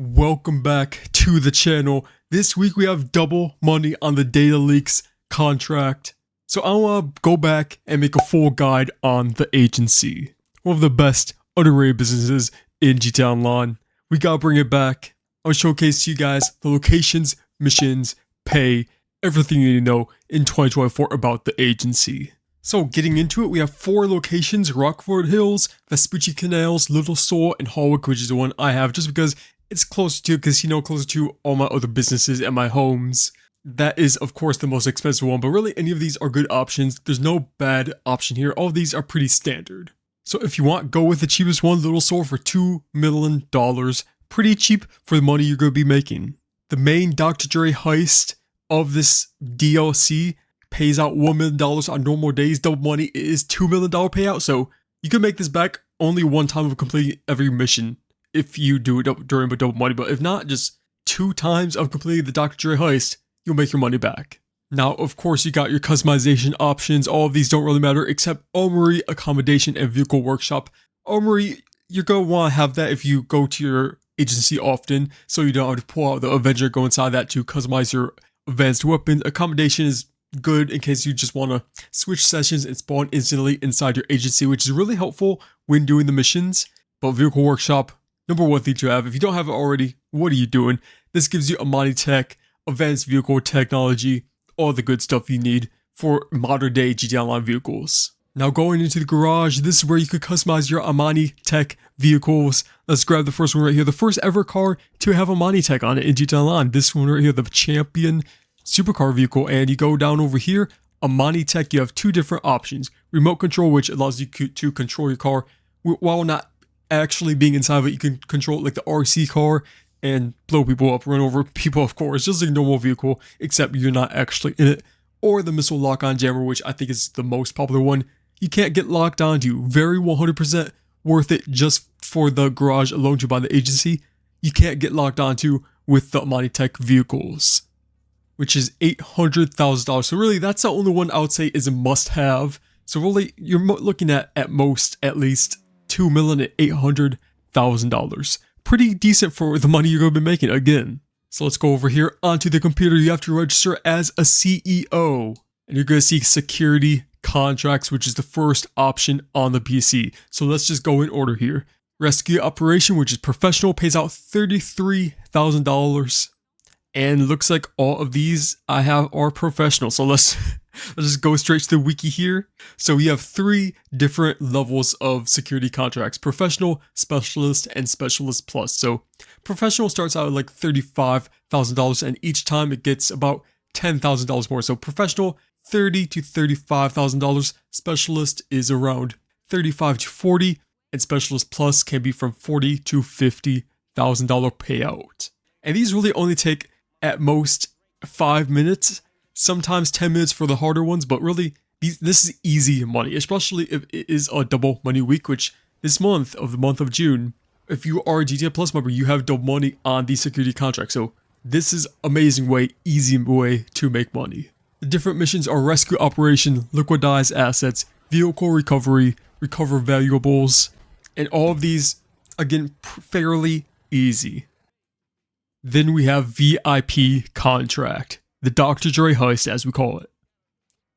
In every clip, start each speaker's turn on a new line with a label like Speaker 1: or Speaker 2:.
Speaker 1: Welcome back to the channel. This week we have double money on the data leaks contract. So I want to go back and make a full guide on the agency. One of the best underrated businesses in GTA Online. We gotta bring it back. I'll showcase to you guys the locations, missions, pay, everything you need to know in 2024 about the agency. So getting into it, we have 4 locations: Rockford Hills, Vespucci Canals, Little Seoul, and Hallwick, which is the one I have just because it's closer to casino, closer to all my other businesses and my homes. That is, of course, the most expensive one, but really any of these are good options. There's no bad option here. All of these are pretty standard. So if you want, go with the cheapest one, Little Seoul, for $2 million. Pretty cheap for the money you're going to be making. The main Dr. Dre Heist of this DLC pays out $1 million on normal days. Double money is $2 million payout, so you can make this back only one time of completing every mission if you do it during double money, but if not, just 2 times of completing the Dr. Dre Heist, you'll make your money back. Now, of course, you got your customization options. All of these don't really matter except Armory, Accommodation, and Vehicle Workshop. Armory, you're going to want to have that if you go to your agency often, so you don't have to pull out the Avenger, go inside that to customize your advanced weapons. Accommodation is good in case you just want to switch sessions and spawn instantly inside your agency, which is really helpful when doing the missions. But Vehicle Workshop, number one thing to have. If you don't have it already, what are you doing? This gives you Imani Tech, advanced vehicle technology, all the good stuff you need for modern day GTA Online vehicles. Now going into the garage, this is where you could customize your Imani Tech vehicles. Let's grab the first one right here. The first ever car to have Imani Tech on it in GTA Online. This one right here, the Champion supercar vehicle. And you go down over here, Imani Tech, you have 2 different options. Remote control, which allows you to control your car while not actually being inside of it. You can control it like the RC car and blow people up, run over people, of course, just like a normal vehicle, except you're not actually in it. Or the missile lock-on jammer, which I think is the most popular one. You can't get locked onto. Very 100% worth it just for the garage alone to buy the agency. You can't get locked onto with the Imani Tech vehicles, which is $800,000. So really, that's the only one I would say is a must-have. So really, you're looking at most at least $2,800,000. Pretty decent for the money you're going to be making again. So let's go over here onto the computer. You have to register as a CEO, and you're going to see security contracts, which is the first option on the PC. So let's just go in order here. Rescue operation, which is professional, pays out $33,000. And looks like all of these I have are professional. So let's just go straight to the wiki here. So we have 3 different levels of security contracts: professional, specialist, and specialist plus. So professional starts out at like $35,000, and each time it gets about $10,000 more. So professional, $30,000 to $35,000. Specialist is around $35,000 to $40,000, and specialist plus can be from $40,000 to $50,000 payout. And these really only take at most 5 minutes, sometimes 10 minutes for the harder ones, but really this is easy money, especially if it is a double money week, which this month of the month of June, if you are a GTA Plus member, you have double money on the security contract. So this is amazing way, easy way to make money. The different missions are rescue operation, liquidize assets, vehicle recovery, recover valuables, and all of these, again, fairly easy. Then we have VIP contract, the Dr. Dre Heist as we call it.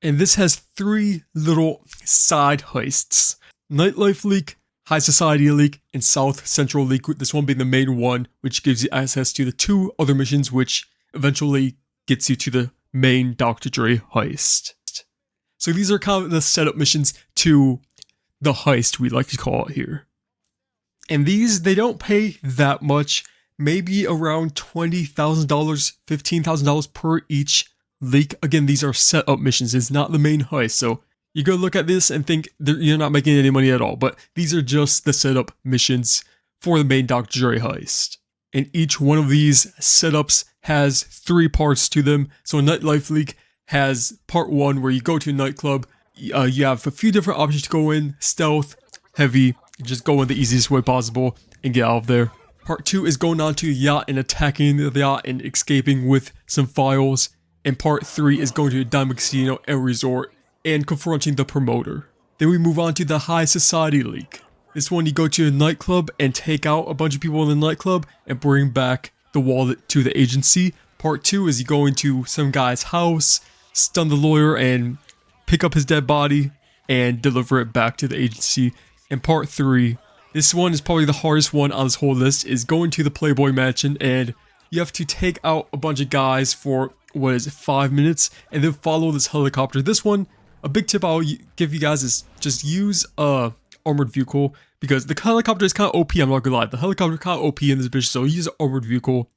Speaker 1: And this has 3 little side heists: Nightlife Leak, High Society Leak, and South Central Leak, with this one being the main one, which gives you access to the 2 other missions, which eventually gets you to the main Dr. Dre Heist. So these are kind of the setup missions to the heist, we like to call it here. And these, they don't pay that much. Maybe around $20,000, $15,000 per each leak. Again, these are setup missions. It's not the main heist. So you go look at this and think you're not making any money at all. But these are just the setup missions for the main Dr. Dre Heist. And each one of these setups has 3 parts to them. So Nightlife Leak has part 1 where you go to a nightclub. You have a few different options to go in: stealth, heavy. Just go in the easiest way possible and get out of there. Part 2 is going on to a yacht and attacking the yacht and escaping with some files. And part 3 is going to a diamond casino and resort and confronting the promoter. Then we move on to the High Society League. This one, you go to a nightclub and take out a bunch of people in the nightclub and bring back the wallet to the agency. Part 2 is you go into some guy's house, stun the lawyer, and pick up his dead body and deliver it back to the agency. And part 3, this one is probably the hardest one on this whole list, is going to the Playboy Mansion, and you have to take out a bunch of guys for, 5 minutes, and then follow this helicopter. This one, a big tip I'll give you guys is just use a armored vehicle, because the helicopter is kind of OP, I'm not gonna lie. The helicopter is kind of OP in this bitch, so use an armored vehicle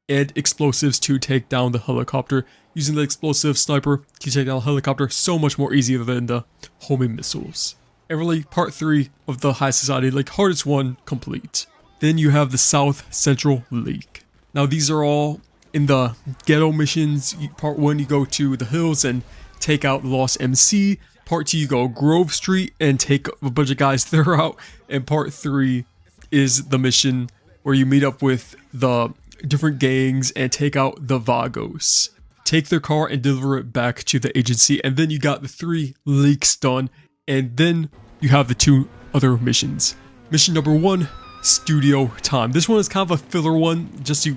Speaker 1: and explosives to take down the helicopter. Using the explosive sniper to take down the helicopter, so much more easier than the homing missiles. And really, part 3 of the High Society, like hardest one, complete. Then you have the South Central League. Now these are all in the ghetto missions. Part 1, you go to the hills and take out the Lost MC. Part 2, you go Grove Street and take a bunch of guys there out. And part 3 is the mission where you meet up with the different gangs and take out the Vagos. Take their car and deliver it back to the agency. And then you got the 3 leaks done. And then you have the 2 other missions. Mission number 1, studio time. This one is kind of a filler one, just to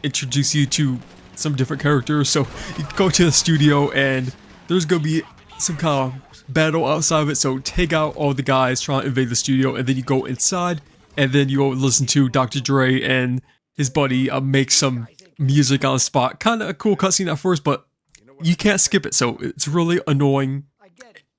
Speaker 1: introduce you to some different characters. So you go to the studio and there's gonna be some kind of battle outside of it. So take out all the guys trying to invade the studio, and then you go inside, and then you go listen to Dr. Dre and his buddy make some music on the spot. Kind of a cool cutscene at first, but you can't skip it. So it's really annoying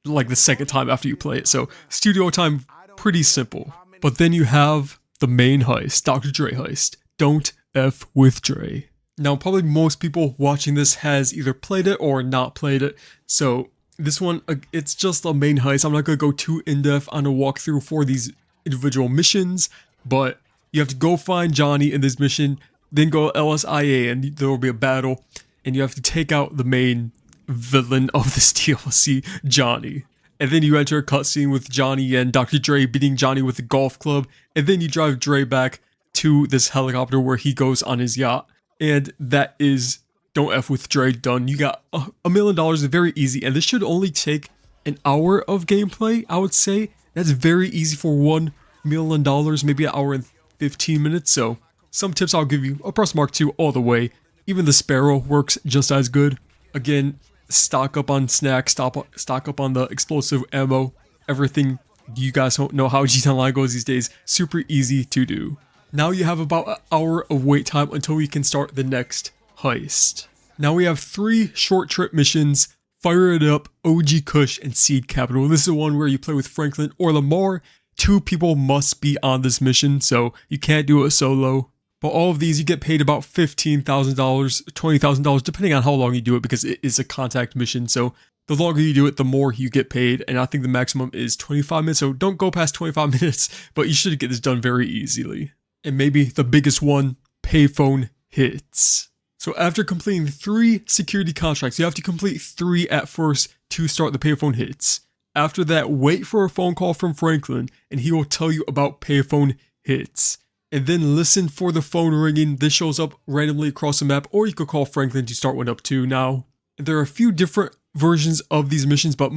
Speaker 1: like the second time after you play it. So studio time, pretty simple. But then you have the main heist, Dr. Dre Heist. Don't F with Dre. Now probably most people watching this has either played it or not played it. So this one, it's just a main heist. I'm not going to go too in-depth on a walkthrough for these individual missions, but you have to go find Johnny in this mission, then go LSIA and there will be a battle, and you have to take out the main villain of this DLC, Johnny. And then you enter a cutscene with Johnny and Dr. Dre beating Johnny with a golf club, and then you drive Dre back to this helicopter where he goes on his yacht. And that is Don't F with Dre done. You got $1 million, very easy, and this should only take an hour of gameplay, I would say. That's very easy for $1 million, maybe an hour and 15 minutes. So some tips I'll give you: Oppress Mark II all the way. Even the Sparrow works just as good. Again, stock up on snacks, stock up on the explosive ammo, everything. You guys don't know how GTA Online goes these days. Super easy to do. Now you have about an hour of wait time until we can start the next heist. Now we have 3 short trip missions: Fire It Up, OG Kush, and Seed Capital. This is the one where you play with Franklin or Lamar. 2 people must be on this mission, so you can't do it solo. But all of these, you get paid about $15,000, $20,000, depending on how long you do it, because it is a contact mission. So the longer you do it, the more you get paid. And I think the maximum is 25 minutes. So don't go past 25 minutes, but you should get this done very easily. And maybe the biggest one, Payphone Hits. So after completing 3 security contracts, you have to complete 3 at first to start the Payphone Hits. After that, wait for a phone call from Franklin, and he will tell you about Payphone Hits. And then listen for the phone ringing. This shows up randomly across the map, or you could call Franklin to start one up too now. And there are a few different versions of these missions, but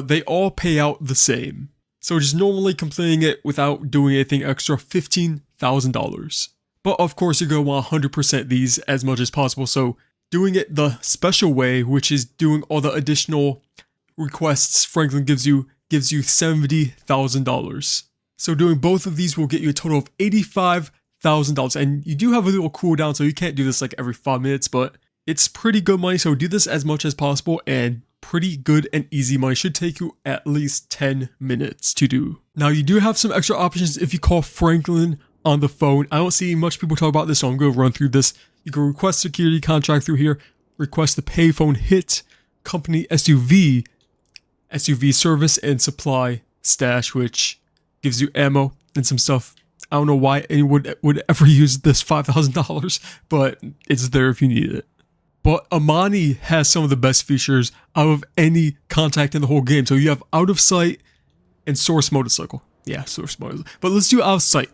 Speaker 1: they all pay out the same. So just normally completing it without doing anything extra, $15,000. But of course you're going to want 100% these as much as possible. So doing it the special way, which is doing all the additional requests Franklin gives you $70,000. So doing both of these will get you a total of $85,000. And you do have a little cooldown, so you can't do this like every 5 minutes, but it's pretty good money. So do this as much as possible, and pretty good and easy money. Should take you at least 10 minutes to do. Now you do have some extra options if you call Franklin on the phone. I don't see much people talk about this, so I'm going to run through this. You can request security contract through here, request the Payphone Hit, company SUV service, and supply stash, which gives you ammo and some stuff. I don't know why anyone would ever use this $5,000, but it's there if you need it. But Imani has some of the best features out of any contact in the whole game. So you have out of sight and source motorcycle. Yeah, source motorcycle. But let's do out of sight.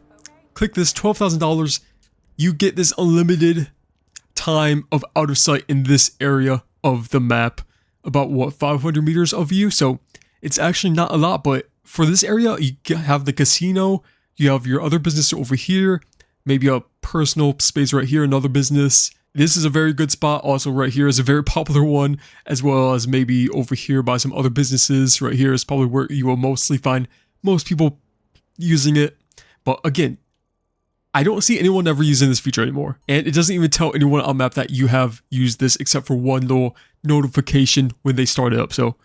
Speaker 1: Click this, $12,000. You get this unlimited time of out of sight in this area of the map. About 500 meters of you. So it's actually not a lot, but for this area, you have the casino, you have your other business over here, maybe a personal space right here, another business. This is a very good spot. Also right here is a very popular one, as well as maybe over here by some other businesses. Right here is probably where you will mostly find most people using it. But again, I don't see anyone ever using this feature anymore. And it doesn't even tell anyone on map that you have used this except for one little notification when they start it up. So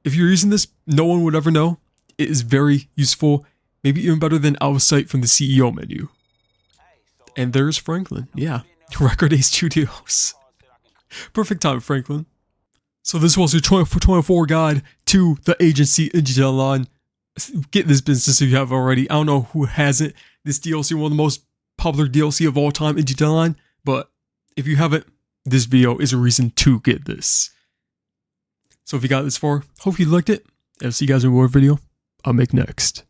Speaker 1: if you're using this, no one would ever know. It is very useful, maybe even better than Out of Sight from the CEO menu. And there's Franklin. Yeah. Record A Studios. Perfect time, Franklin. So this was your 24 guide to the Agency and Dr Dre. Get this business if you have already. I don't know who hasn't. This DLC, one of the most popular DLC of all time in Dr Dre. But if you haven't, this video is a reason to get this. So if you got this far, hope you liked it. And I'll see you guys in more video I'll make next.